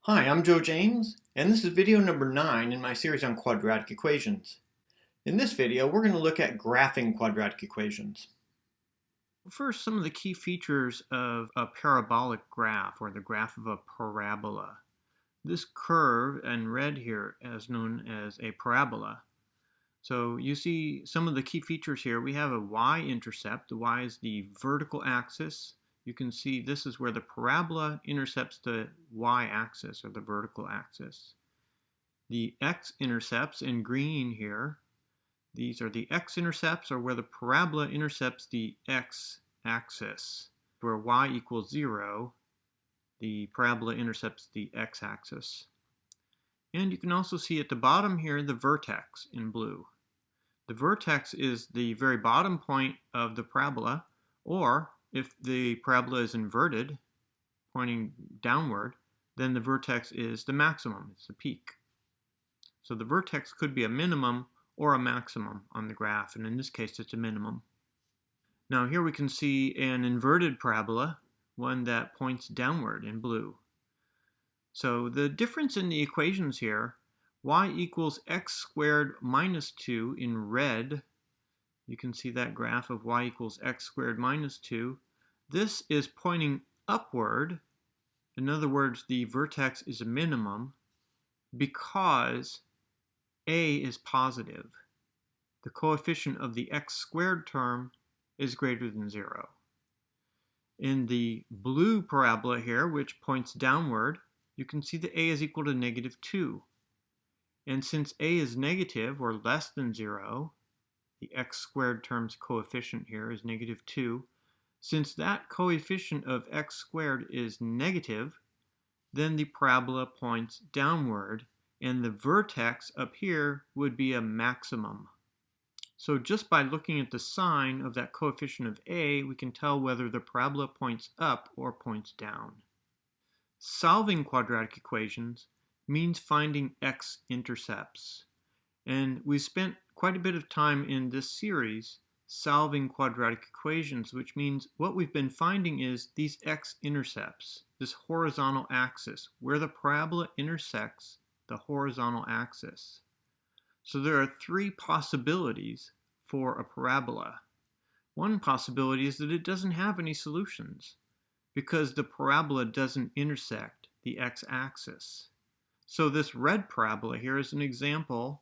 Hi, I'm Joe James, and this is video number 9 in my series on quadratic equations. In this video, we're going to look at graphing quadratic equations. First, some of the key features of a parabolic graph, or the graph of a parabola. This curve in red here is known as a parabola. So you see some of the key features here. We have a y-intercept. The y is the vertical axis. You can see this is where the parabola intercepts the y-axis, or the vertical axis. The x-intercepts in green here, these are the x-intercepts, or where the parabola intercepts the x-axis. Where y equals 0, the parabola intercepts the x-axis. And you can also see at the bottom here the vertex in blue. The vertex is the very bottom point of the parabola, or if the parabola is inverted, pointing downward, then the vertex is the maximum, it's the peak. So the vertex could be a minimum or a maximum on the graph, and in this case it's a minimum. Now here we can see an inverted parabola, one that points downward in blue. So the difference in the equations here, y equals x squared minus 2 in red. You can see that graph of y equals x squared minus 2. This is pointing upward. In other words, the vertex is a minimum because a is positive. The coefficient of the x squared term is greater than 0. In the blue parabola here, which points downward, you can see that a is equal to negative 2. And since a is negative, or less than 0, the x squared term's coefficient here is negative 2. Since that coefficient of x squared is negative, then the parabola points downward, and the vertex up here would be a maximum. So just by looking at the sign of that coefficient of a, we can tell whether the parabola points up or points down. Solving quadratic equations means finding x-intercepts. And we spent quite a bit of time in this series solving quadratic equations, which means what we've been finding is these x-intercepts, this horizontal axis, where the parabola intersects the horizontal axis. So there are 3 possibilities for a parabola. One possibility is that it doesn't have any solutions because the parabola doesn't intersect the x-axis. So this red parabola here is an example,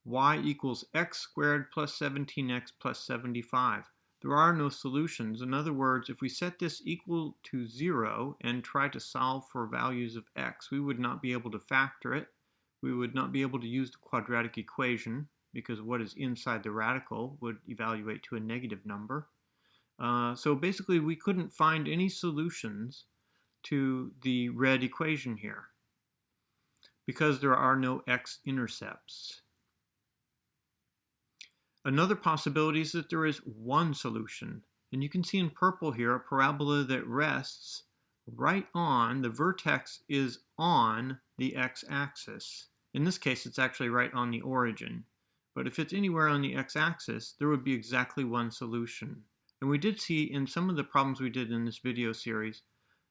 y equals x squared plus 17x plus 75. There are no solutions. In other words, if we set this equal to 0 and try to solve for values of x, we would not be able to factor it. We would not be able to use the quadratic equation because what is inside the radical would evaluate to a negative number. So basically we couldn't find any solutions to the red equation here because there are no x-intercepts. Another possibility is that there is one solution, and you can see in purple here a parabola that rests right on, the vertex is on the x-axis. In this case it's actually right on the origin, but if it's anywhere on the x-axis there would be exactly one solution. And we did see in some of the problems we did in this video series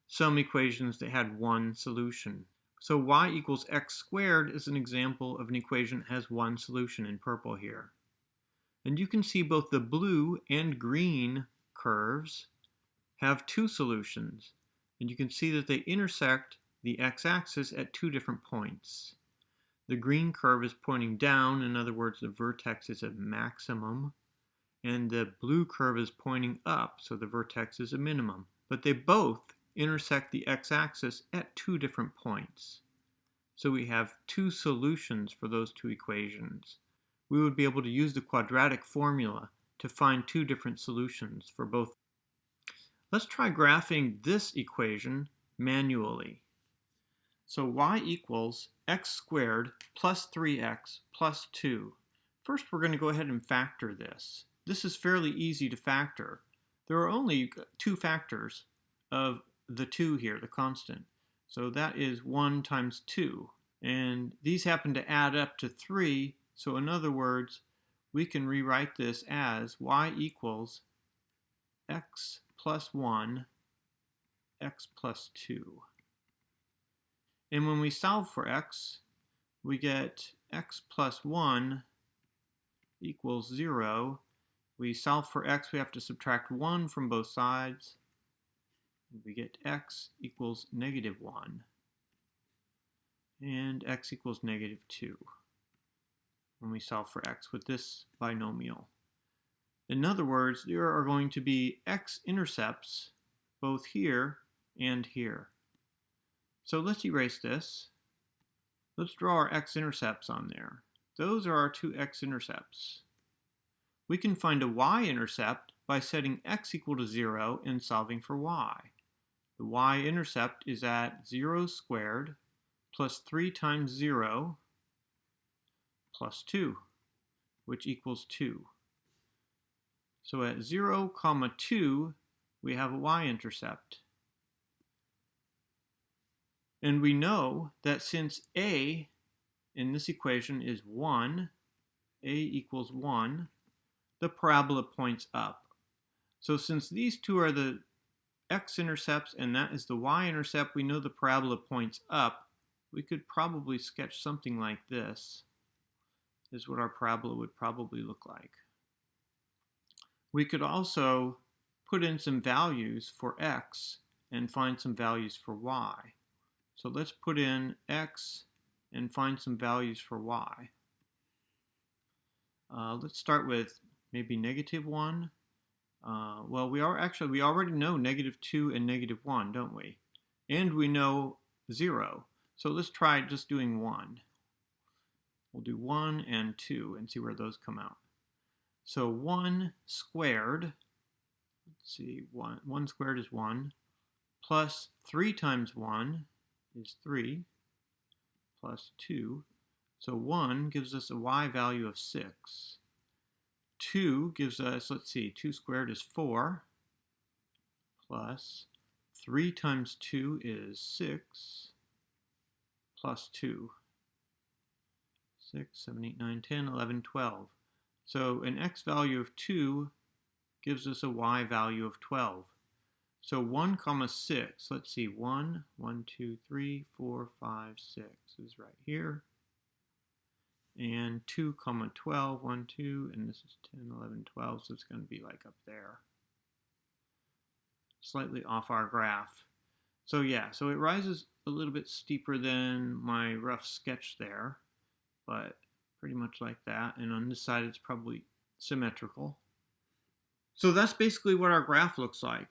some equations that had one solution. So y equals x squared is an example of an equation that has one solution in purple here. And you can see both the blue and green curves have 2 solutions. And you can see that they intersect the x-axis at 2 different points. The green curve is pointing down, in other words, the vertex is a maximum. And the blue curve is pointing up, so the vertex is a minimum. But they both intersect the x-axis at 2 different points. So we have 2 solutions for those 2 equations. We would be able to use the quadratic formula to find 2 different solutions for both. Let's try graphing this equation manually. So y equals x squared plus 3x plus 2. First we're going to go ahead and factor this. This is fairly easy to factor. There are only 2 factors of the 2 here, the constant. So that is 1 times 2. And these happen to add up to 3. So in other words, we can rewrite this as y equals x plus 1, x plus 2. And when we solve for x, we get x plus 1 equals 0. We solve for x, we have to subtract 1 from both sides. We get x equals negative 1. And x equals negative 2 when we solve for x with this binomial. In other words, there are going to be x-intercepts both here and here. So let's erase this. Let's draw our x-intercepts on there. Those are our two x-intercepts. We can find a y-intercept by setting x equal to 0 and solving for y. The y-intercept is at 0 squared plus 3 times 0 plus 2, which equals 2. So at 0, 2, we have a y-intercept. And we know that since a in this equation is 1, a equals 1, the parabola points up. So since these two are the x-intercepts and that is the y-intercept, we know the parabola points up. We could probably sketch something like this. This is what our parabola would probably look like. We could also put in some values for x and find some values for y. So let's put in x and find some values for y. Let's start with maybe negative 1. Well, we already know negative 2 and negative 1, don't we? And we know 0. So let's try just doing 1. We'll do 1 and 2 and see where those come out. So 1 squared, let's see, 1 squared is 1, plus 3 times 1 is 3, plus 2. So 1 gives us a y value of 6. 2 gives us, let's see, 2 squared is 4, plus 3 times 2 is 6, plus 2. 6, 7, 8, 9, 10, 11, 12. So an x value of 2 gives us a y value of 12. So 1, 6, let's see, 1, 2, 3, 4, 5, 6 is right here. And 2, 12, 1, 2, and this is 10, 11, 12, so it's going to be like up there. Slightly off our graph. So yeah, so it rises a little bit steeper than my rough sketch there, but pretty much like that. And on this side, it's probably symmetrical. So that's basically what our graph looks like.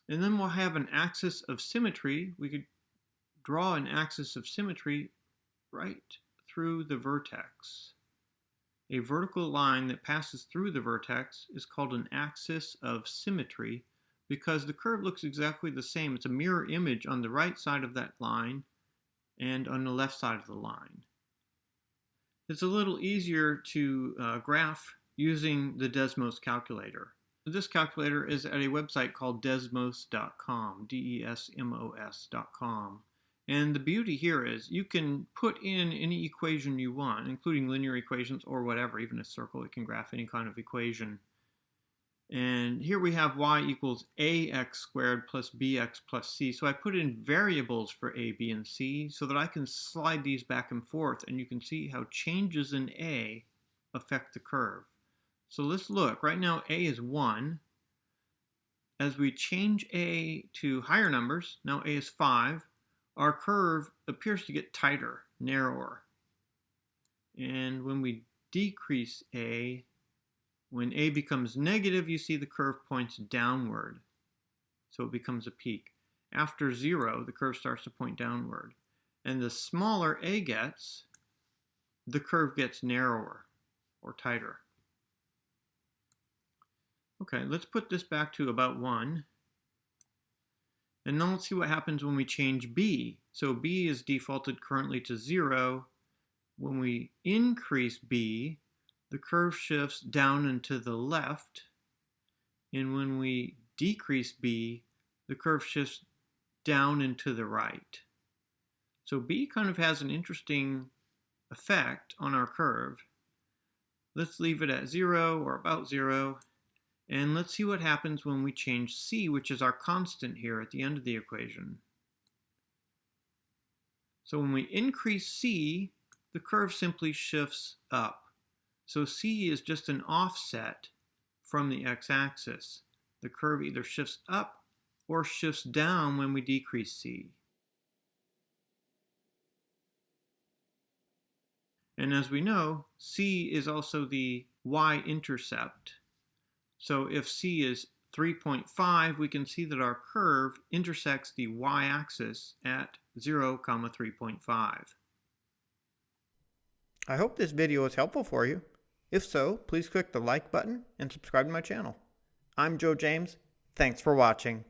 And then we'll have an axis of symmetry. We could draw an axis of symmetry right through the vertex. A vertical line that passes through the vertex is called an axis of symmetry because the curve looks exactly the same. It's a mirror image on the right side of that line and on the left side of the line. It's a little easier to graph using the Desmos calculator. This calculator is at a website called desmos.com, DESMOS.com. And the beauty here is you can put in any equation you want, including linear equations or whatever, even a circle. It can graph any kind of equation. And here we have y equals ax squared plus bx plus c. So I put in variables for a, b, and c so that I can slide these back and forth, and you can see how changes in a affect the curve. So let's look. Right now a is 1. As we change a to higher numbers, now a is 5, our curve appears to get tighter, narrower. And when we decrease a, when a becomes negative, you see the curve points downward. So it becomes a peak. After 0, the curve starts to point downward. And the smaller a gets, the curve gets narrower or tighter. Okay, let's put this back to about 1. And now let's see what happens when we change b. So b is defaulted currently to 0. When we increase b, the curve shifts down and to the left. And when we decrease b, the curve shifts down and to the right. So b kind of has an interesting effect on our curve. Let's leave it at 0 or about 0. And let's see what happens when we change c, which is our constant here at the end of the equation. So when we increase c, the curve simply shifts up. So c is just an offset from the x-axis. The curve either shifts up or shifts down when we decrease c. And as we know, c is also the y-intercept. So if c is 3.5, we can see that our curve intersects the y-axis at 0, 3.5. I hope this video was helpful for you. If so, please click the like button and subscribe to my channel. I'm Joe James. Thanks for watching.